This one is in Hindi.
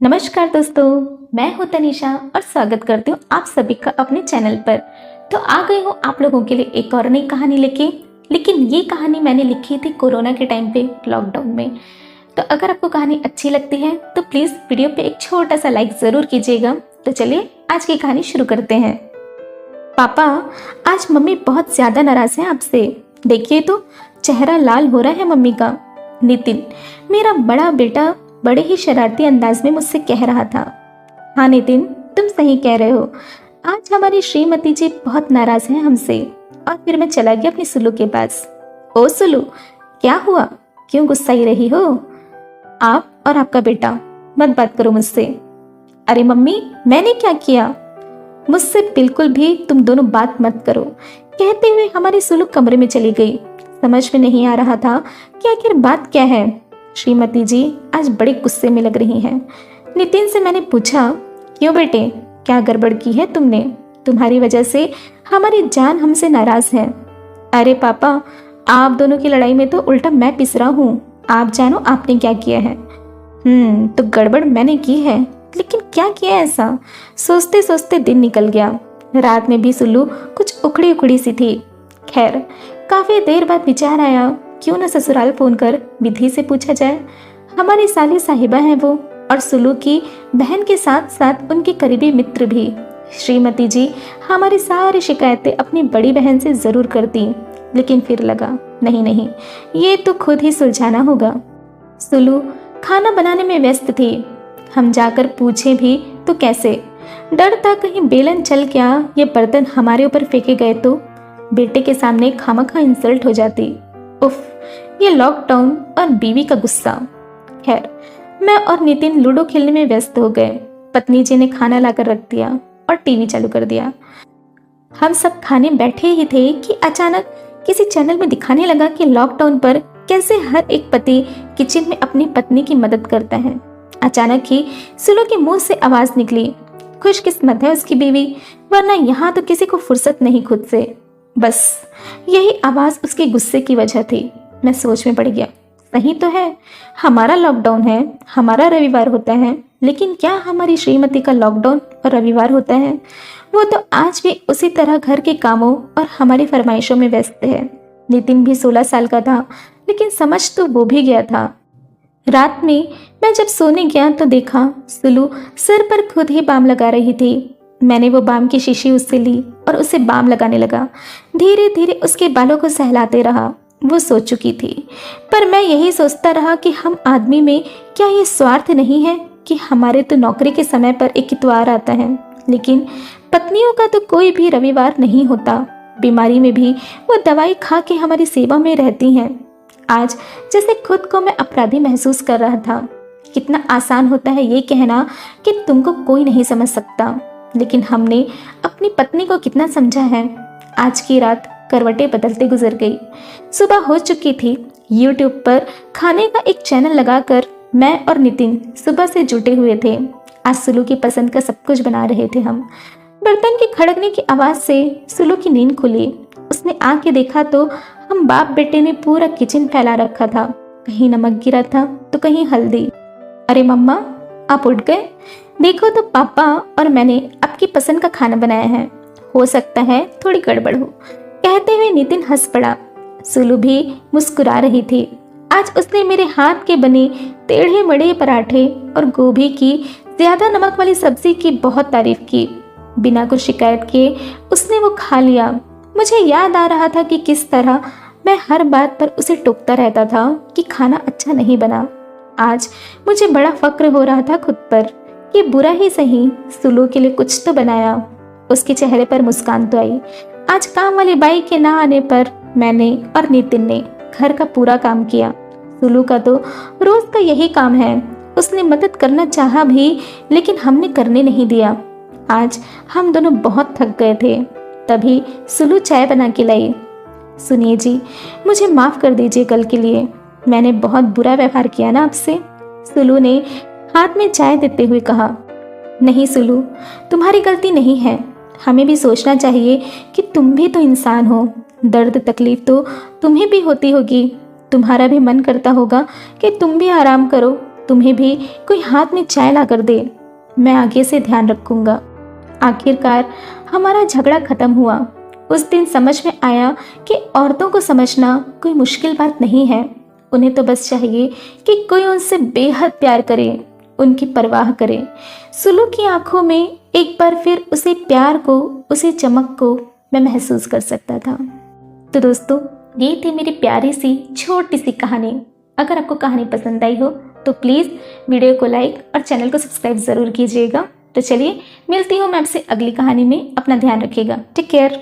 नमस्कार दोस्तों, मैं हूं तनीषा और स्वागत करती हूं आप सभी का अपने चैनल पर। तो आ गई हूं आप लोगों के लिए एक और नई कहानी लेके। लेकिन ये कहानी मैंने लिखी थी कोरोना के टाइम पे, लॉकडाउन में। तो अगर आपको कहानी अच्छी लगती है तो प्लीज़ वीडियो पे एक छोटा सा लाइक ज़रूर कीजिएगा। तो चलिए आज की कहानी शुरू करते हैं। पापा, आज मम्मी बहुत ज़्यादा नाराज़ है आपसे। देखिए तो चेहरा लाल हो रहा है मम्मी का। नितिन, मेरा बड़ा बेटा, बड़े ही शरारती अंदाज में मुझसे कह रहा था। हाँ नितिन, तुम सही कह रहे हो। आज हमारी श्रीमती जी बहुत नाराज हैं हमसे। और फिर मैं चला गया अपनी सुलू के पास। ओ सुलू, क्या हुआ? क्यों गुस्साई रही हो? आप और आपका बेटा मत बात करो मुझसे। अरे मम्मी, मैंने क्या किया? मुझसे बिल्कुल भी तुम दोनों बात मत करो, कहते हुए हमारी सुलू कमरे में चली गई। समझ में नहीं आ रहा था कि आखिर बात क्या है। श्रीमती जी आज बड़े गुस्से में लग रही हैं। नितिन से मैंने पूछा, क्यों बेटे, क्या गड़बड़ की है तुमने? तुम्हारी वजह से हमारी जान हमसे नाराज है। अरे पापा, आप दोनों की लड़ाई में तो उल्टा मैं पिस रहा हूँ। आप जानो आपने क्या किया है। तो गड़बड़ मैंने की है, लेकिन क्या किया ऐसा? सोचते सोचते दिन निकल गया। रात में भी सुल्लू कुछ उखड़ी उखड़ी सी थी। खैर, काफी देर बाद विचार आया, क्यों न ससुराल फोन कर विधि से पूछा जाए। हमारी साली साहिबा हैं वो, और सुलू की बहन के साथ साथ उनके करीबी मित्र भी। श्रीमती जी हमारी सारी शिकायतें अपनी बड़ी बहन से जरूर करती, लेकिन फिर लगा नहीं, ये तो खुद ही सुलझाना होगा। सुलू खाना बनाने में व्यस्त थी। हम जाकर पूछे भी तो कैसे? डर था कहीं बेलन चल गया, ये बर्तन हमारे ऊपर फेंके गए तो बेटे के सामने खामखा इंसल्ट हो जाती। उफ, ये लॉकडाउन और बीवी का गुस्सा। खैर, मैं और नितिन लूडो खेलने में व्यस्त हो गए। पत्नी जी ने खाना लाकर रख दिया और टीवी चालू कर दिया। हम सब खाने बैठे ही थे कि अचानक किसी चैनल में दिखाने लगा कि लॉकडाउन पर कैसे हर एक पति किचन में अपनी पत्नी की मदद करता है। अचानक ही सुलू के मुंह से आवाज निकली, खुशकिस्मत है उसकी बीवी, वरना यहाँ तो किसी को फुर्सत नहीं खुद से। बस यही आवाज उसके गुस्से की वजह थी। मैं सोच में पड़ गया, सही तो है, हमारा लॉकडाउन है, हमारा रविवार होता है, लेकिन क्या हमारी श्रीमती का लॉकडाउन और रविवार होता है? वो तो आज भी उसी तरह घर के कामों और हमारी फरमाइशों में व्यस्त है। नितिन भी 16 साल का था, लेकिन समझ तो वो भी गया था। रात में मैं जब सोने गया तो देखा सुलू सिर पर खुद ही बाम लगा रही थी। मैंने वो बाम की शीशी उससे ली और उसे बाम लगाने लगा। धीरे धीरे उसके बालों को सहलाते रहा। वो सो चुकी थी, पर मैं यही सोचता रहा कि हम आदमी में क्या ये स्वार्थ नहीं है कि हमारे तो नौकरी के समय पर एक इतवार आता है, लेकिन पत्नियों का तो कोई भी रविवार नहीं होता। बीमारी में भी वो दवाई खा के हमारी सेवा में रहती हैं। आज जैसे खुद को मैं अपराधी महसूस कर रहा था। कितना आसान होता है ये कहना कि तुमको कोई नहीं समझ सकता, लेकिन हमने अपनी पत्नी को कितना समझा है। आज की रात करवटें बदलते गुजर गई। सुबह हो चुकी थी। YouTube पर खाने का एक चैनल लगाकर मैं और नितिन सुबह से जुटे हुए थे। आज सुलू की पसंद का सब कुछ बना रहे थे हम। बर्तन के खड़कने की आवाज से सुलू की नींद खुली। उसने आके देखा तो हम बाप बेटे ने पूरा किचन फैला रखा था। कहीं नमक गिरा था तो कहीं हल्दी। अरे मम्मा, आप उठ गए? देखो तो पापा और मैंने आपकी पसंद का खाना बनाया है, हो सकता है थोड़ी गड़बड़ हो, कहते हुए नितिन हंस पड़ा। सुलू भी मुस्कुरा रही थी। आज उसने मेरे हाथ के बने टेढ़े मड़े पराठे और गोभी की ज्यादा नमक वाली सब्जी की बहुत तारीफ की। बिना कुछ शिकायत किए उसने वो खा लिया। मुझे याद आ रहा था कि किस तरह मैं हर बात पर उसे टोकता रहता था कि खाना अच्छा नहीं बना। आज मुझे बड़ा फक्र हो रहा था खुद पर कि बुरा ही सही, सुलू के लिए कुछ तो बनाया। उसके चेहरे पर मुस्कान तो आई। आज काम वाली बाई के ना आने पर मैंने और नितिन ने घर का पूरा काम किया। सुलू का तो रोज का यही काम है। उसने मदद करना चाहा भी, लेकिन हमने करने नहीं दिया। आज हम दोनों बहुत थक गए थे। तभी सुलू चाय बना के लाई। सुनिए जी, मुझे माफ कर दीजिए कल के लिए, मैंने बहुत बुरा व्यवहार किया ना आपसे। सुलू ने हाथ में चाय देते हुए कहा। नहीं सुलू, तुम्हारी गलती नहीं है। हमें भी सोचना चाहिए कि तुम भी तो इंसान हो। दर्द तकलीफ तो तुम्हें भी होती होगी। तुम्हारा भी मन करता होगा कि तुम भी आराम करो, तुम्हें भी कोई हाथ में चाय ला कर दे, मैं आगे से ध्यान रखूंगा। आखिरकार हमारा झगड़ा खत्म हुआ। उस दिन समझ में आया कि औरतों को समझना कोई मुश्किल बात नहीं है। उन्हें तो बस चाहिए कि कोई उनसे बेहद प्यार करे, उनकी परवाह करे। सुलू की आंखों में एक बार फिर उसे प्यार को, उसे चमक को मैं महसूस कर सकता था। तो दोस्तों, ये थी मेरी प्यारी सी छोटी सी कहानी। अगर आपको कहानी पसंद आई हो तो प्लीज़ वीडियो को लाइक और चैनल को सब्सक्राइब ज़रूर कीजिएगा। तो चलिए, मिलती हूँ मैं आपसे अगली कहानी में। अपना ध्यान रखिएगा। Take care.